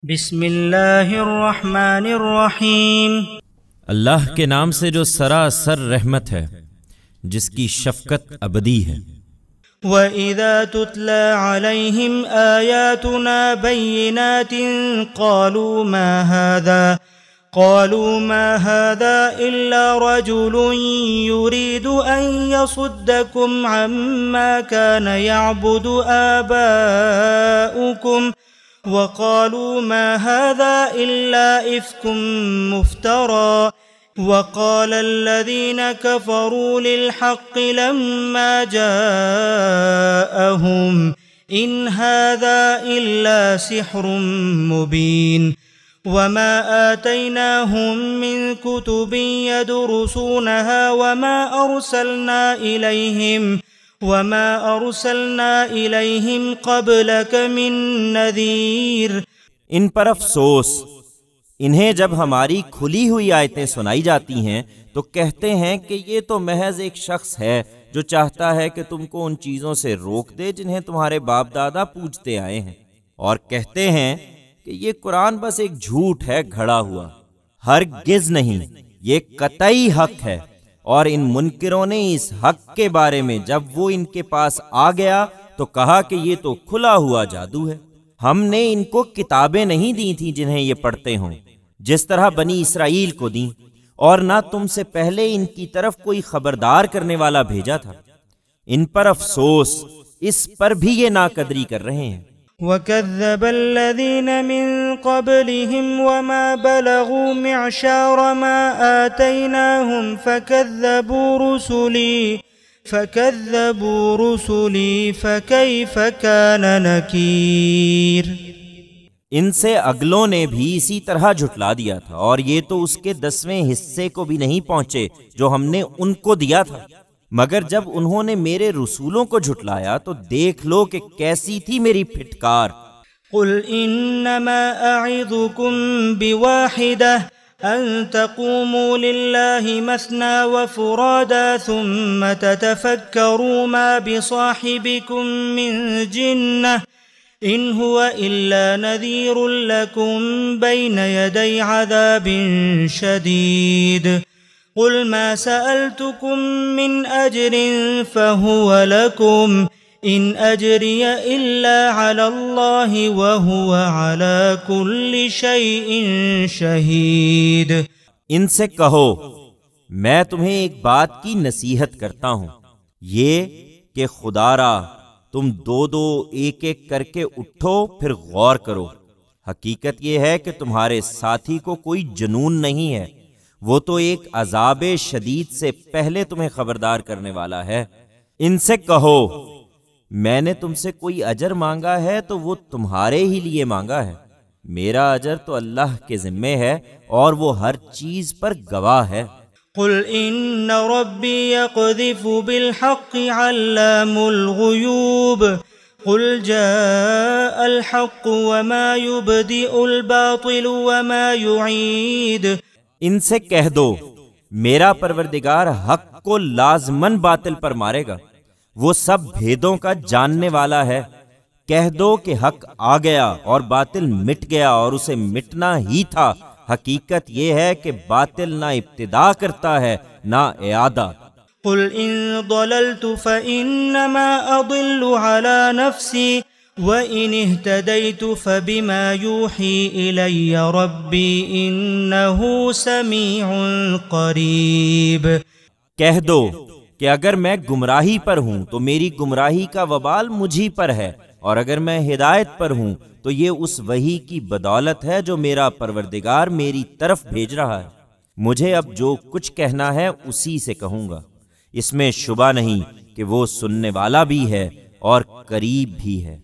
بسم اللہ الرحمن الرحیم۔ اللہ کے نام سے جو سراسر رحمت ہے، جس کی شفقت ابدی ہے۔ وَإِذَا تُتْلَى عَلَيْهِمْ آيَاتُنَا بَيِّنَاتٍ قالوا ما هذا إلا رجل يريد أن يصدكم عما كان يعبد آباؤكم وقالوا ما هذا إلا إفك مفترى وقال الذين كفروا للحق لما جاءهم إن هذا إلا سحر مبين وما آتيناهم من كتب يدرسونها وما أرسلنا إليهم قبلك من نذير۔ ان پر افسوس، انہیں جب ہماری کھلی ہوئی آیتیں سنائی جاتی ہیں تو کہتے ہیں کہ یہ تو محض ایک شخص ہے جو چاہتا ہے کہ تم کو ان چیزوں سے روک دے جنہیں تمہارے باپ دادا پوجتے آئے ہیں، اور کہتے ہیں کہ یہ قرآن بس ایک جھوٹ ہے گھڑا ہوا۔ ہرگز نہیں، یہ قطعی حق ہے۔ اور ان منکروں نے اس حق کے بارے میں جب وہ ان کے پاس آ گیا تو کہا کہ یہ تو کھلا ہوا جادو ہے، ہم نے ان کو کتابیں نہیں دی تھیں جنہیں یہ پڑھتے ہوں، جس طرح بنی اسرائیل کو دیں، اور نہ تم سے پہلے ان کی طرف کوئی خبردار کرنے والا بھیجا تھا۔ ان پر افسوس، اس پر بھی یہ ناقدری کر رہے ہیں۔ وَكَذَّبَ الَّذِينَ مِن قَبْلِهِمْ وَمَا بَلَغُوا مِعْشَارَ مَا آتَيْنَاهُمْ فَكَذَّبُوا رُسُلِي فَكَيْفَ كَانَ نَكِيرِ۔ ان سے اگلوں نے بھی اسی طرح جھٹلا دیا تھا، اور یہ تو اس کے 10ویں حصے کو بھی نہیں پہنچے جو ہم نے ان کو دیا تھا، مگر جب انہوں نے میرے رسولوں کو جھٹلایا تو دیکھ لو کہ کیسی تھی میری پھٹکار۔ قُلْ إِنَّمَا أَعِظُكُمْ بِوَاحِدَةٍ أَن تَقُومُوا لِلَّهِ مَثْنَىٰ وَفُرَادَىٰ ثُمَّ تَتَفَكَّرُوا مَا بِصَاحِبِكُم مِّن جِنَّةٍ إِنْ هُوَ إِلَّا نَذِيرٌ لَّكُمْ بَيْنَ يَدَيْ عَذَابٍ شَدِيدٍ۔ قُلْ مَا سَأَلْتُكُم مِّنْ أَجْرٍ فَهُوَ لَكُمْ إِنْ أَجْرِيَ إِلَّا عَلَى اللَّهِ وَهُوَ عَلَى كُلِّ شَيْءٍ شَهِيدٌ۔ ان سے کہو، میں تمہیں ایک بات کی نصیحت کرتا ہوں، یہ کہ خدا را تم دو ایک ایک کر کے اٹھو، پھر غور کرو۔ حقیقت یہ ہے کہ تمہارے ساتھی کو کوئی جنون نہیں ہے، وہ تو ایک عذاب شدید سے پہلے تمہیں خبردار کرنے والا ہے۔ ان سے کہو، میں نے تم سے کوئی اجر مانگا ہے تو وہ تمہارے ہی لیے مانگا ہے، میرا اجر تو اللہ کے ذمے ہے اور وہ ہر چیز پر گواہ ہے۔ قل ان ربی یقذف بالحق علام الغیوب قل جاء الحق وما يبدئ الباطل وما يعید۔ ان سے کہہ دو، میرا پروردگار حق کو لازماً باطل پر مارے گا، وہ سب بھیدوں کا جاننے والا ہے۔ کہہ دو کہ حق آ گیا اور باطل مٹ گیا، اور اسے مٹنا ہی تھا۔ حقیقت یہ ہے کہ باطل نہ ابتدا کرتا ہے نہ اعادہ۔ قل ان ضللت فانما اضل على نفسي وَإِنِ اهْتَدَيْتُ فَبِمَا يُوحِي إِلَيَّ رَبِّي إِنَّهُ سَمِيعٌ قَرِيبٌ۔ کہہ دو کہ اگر میں گمراہی پر ہوں تو میری گمراہی کا وبال مجھی پر ہے، اور اگر میں ہدایت پر ہوں تو یہ اس وحی کی بدولت ہے جو میرا پروردگار میری طرف بھیج رہا ہے۔ مجھے اب جو کچھ کہنا ہے اسی سے کہوں گا، اس میں شبہ نہیں کہ وہ سننے والا بھی ہے اور قریب بھی ہے۔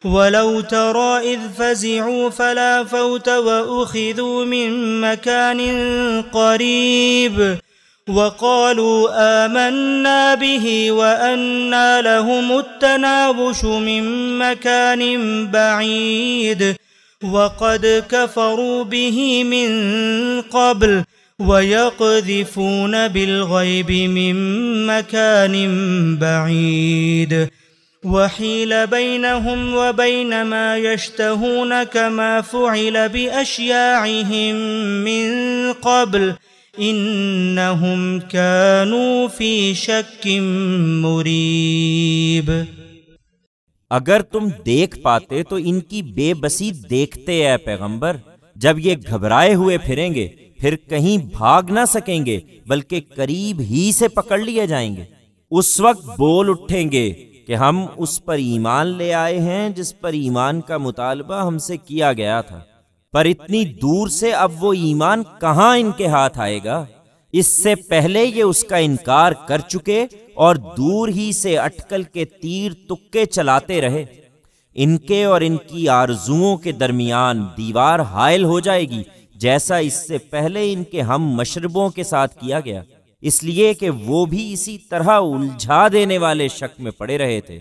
وَلَوْ تَرَى إِذْ فَزِعُوا فَلَا فَوْتَ وَأُخِذُوا مِن مَّكَانٍ قَرِيبٍ وَقَالُوا آمَنَّا بِهِ وَأَنَّىٰ لَهُمُ التَّنَاوُشُ مِن مَّكَانٍ بَعِيدٍ وَقَدْ كَفَرُوا بِهِ مِن قَبْلُ وَيَقْذِفُونَ بِالْغَيْبِ مِن مَّكَانٍ بَعِيدٍ وحيل بينهم وبين ما يشتهون كما فعل بأشياعهم من قبل إنهم كانوا في شك مريب۔ اگر تم دیکھ پاتے تو ان کی بے بسی دیکھتے اے پیغمبر، جب یہ گھبرائے ہوئے پھریں گے پھر کہیں بھاگ نہ سکیں گے بلکہ قریب ہی سے پکڑ لیے جائیں گے۔ اس وقت بول اٹھیں گے کہ ہم اس پر ایمان لے آئے ہیں جس پر ایمان کا مطالبہ ہم سے کیا گیا تھا، پر اتنی دور سے اب وہ ایمان کہاں ان کے ہاتھ آئے گا؟ اس سے پہلے یہ اس کا انکار کر چکے اور دور ہی سے اٹکل کے تیر تکے چلاتے رہے۔ ان کے اور ان کی آرزوؤں کے درمیان دیوار حائل ہو جائے گی، جیسا اس سے پہلے ان کے ہم مشربوں کے ساتھ کیا گیا، اس لیے کہ وہ بھی اسی طرح الجھا دینے والے شک میں پڑے رہے تھے۔